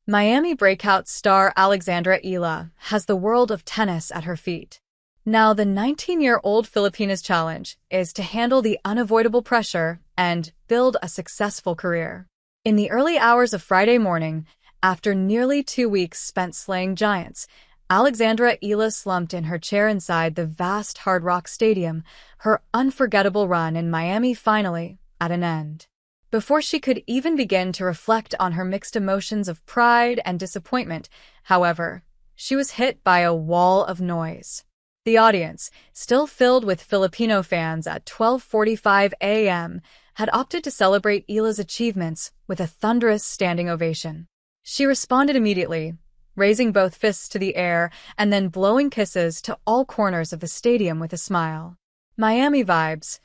Miami breakout star Alexandra Eala has the world of tennis at her feet. Now, the 19-year-old Filipina's challenge is to handle the unavoidable pressure and build a successful career. In the early hours of Friday morning, after nearly 2 weeks spent slaying giants, Alexandra Eala slumped in her chair inside the vast Hard Rock Stadium, her unforgettable run in Miami finally at an end. Before she could even begin to reflect on her mixed emotions of pride and disappointment, however, she was hit by a wall of noise. The audience, still filled with Filipino fans at 12:45 a.m., had opted to celebrate Eala's achievements with a thunderous standing ovation. She responded immediately, raising both fists to the air and then blowing kisses to all corners of the stadium with a smile. Miami vibes.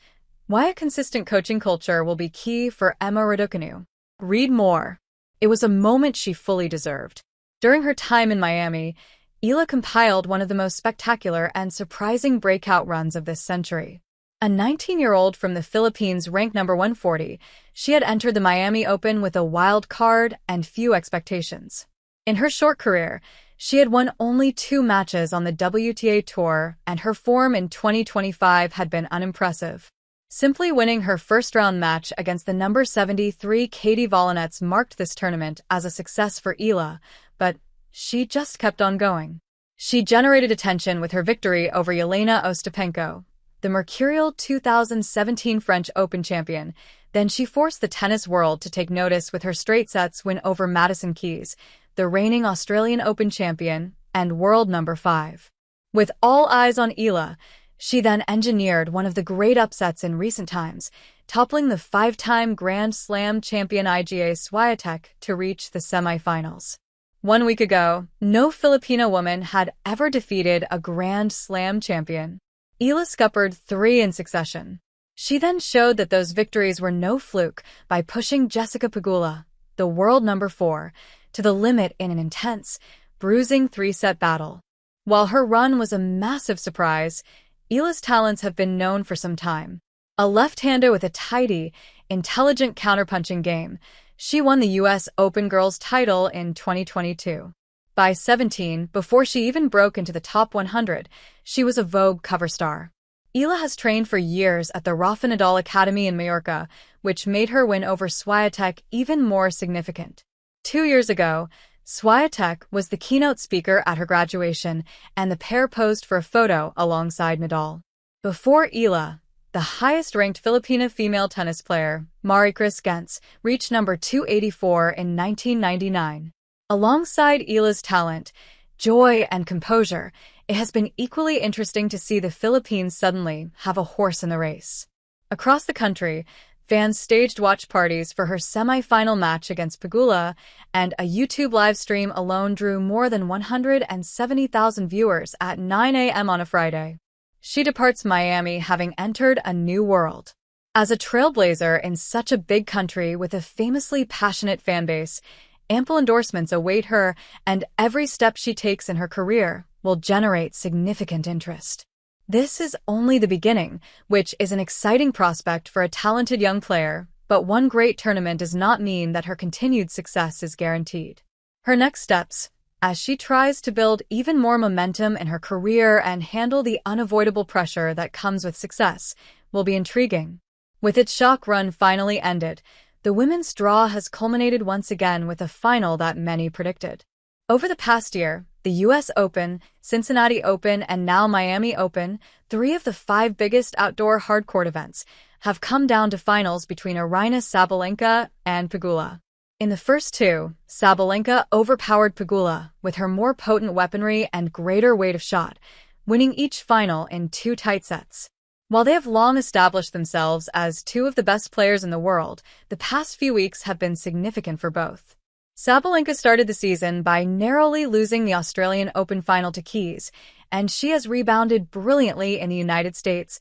Why a consistent coaching culture will be key for Emma Raducanu. Read more. It was a moment she fully deserved. During her time in Miami, Eala compiled one of the most spectacular and surprising breakout runs of this century. A 19-year-old from the Philippines ranked number 140, she had entered the Miami Open with a wild card and few expectations. In her short career, she had won only 2 matches on the WTA Tour, and her form in 2025 had been unimpressive. Simply winning her first-round match against the number 73 Katie Volinets marked this tournament as a success for Eala, but she just kept on going. She generated attention with her victory over Yelena Ostapenko, the mercurial 2017 French Open champion. Then she forced the tennis world to take notice with her straight sets win over Madison Keys, the reigning Australian Open champion and world number 5. With all eyes on Eala, she then engineered one of the great upsets in recent times, toppling the 5-time Grand Slam champion Iga Swiatek to reach the semifinals. 1 week ago, no Filipina woman had ever defeated a Grand Slam champion. Eala scuppered 3 in succession. She then showed that those victories were no fluke by pushing Jessica Pegula, the world number 4, to the limit in an intense, bruising 3-set battle. While her run was a massive surprise, Eala's talents have been known for some time. A left-hander with a tidy, intelligent counterpunching game, she won the U.S. Open girls title in 2022. By 17, before she even broke into the top 100, she was a Vogue cover star. Eala has trained for years at the Rafa Nadal Academy in Mallorca, which made her win over Swiatek even more significant. 2 years ago, Swiatek was the keynote speaker at her graduation, and the pair posed for a photo alongside Nadal. Before Eala, the highest-ranked Filipina female tennis player, Maricruz Gens, reached number 284 in 1999. Alongside Eala's talent, joy, and composure, it has been equally interesting to see the Philippines suddenly have a horse in the race. Across the country, fans staged watch parties for her semi-final match against Pegula, and a YouTube live stream alone drew more than 170,000 viewers at 9 a.m. on a Friday. She departs Miami having entered a new world. As a trailblazer in such a big country with a famously passionate fanbase, ample endorsements await her, and every step she takes in her career will generate significant interest. This is only the beginning, which is an exciting prospect for a talented young player, but one great tournament does not mean that her continued success is guaranteed. Her next steps, as she tries to build even more momentum in her career and handle the unavoidable pressure that comes with success, will be intriguing. With its shock run finally ended, the women's draw has culminated once again with a final that many predicted. Over the past year, the U.S. Open, Cincinnati Open, and now Miami Open, 3 of the 5 biggest outdoor hardcourt events, have come down to finals between Aryna Sabalenka and Pegula. In the first 2, Sabalenka overpowered Pegula with her more potent weaponry and greater weight of shot, winning each final in 2 tight sets. While they have long established themselves as 2 of the best players in the world, the past few weeks have been significant for both. Sabalenka started the season by narrowly losing the Australian Open final to Keys, and she has rebounded brilliantly in the United States,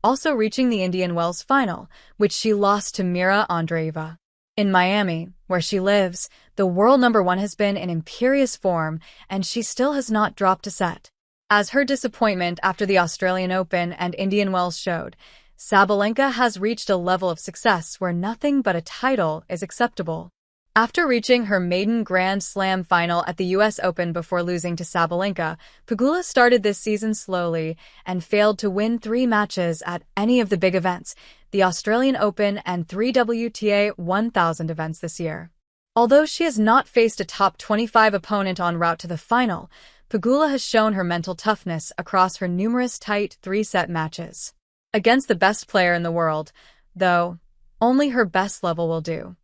also reaching the Indian Wells final, which she lost to Mira Andreeva. In Miami, where she lives, the world number 1 has been in imperious form, and she still has not dropped a set. As her disappointment after the Australian Open and Indian Wells showed, Sabalenka has reached a level of success where nothing but a title is acceptable. After reaching her maiden Grand Slam final at the US Open before losing to Sabalenka, Pegula started this season slowly and failed to win 3 matches at any of the big events, the Australian Open and 3 WTA 1000 events this year. Although she has not faced a top 25 opponent en route to the final, Pegula has shown her mental toughness across her numerous tight 3-set matches. Against the best player in the world, though, only her best level will do.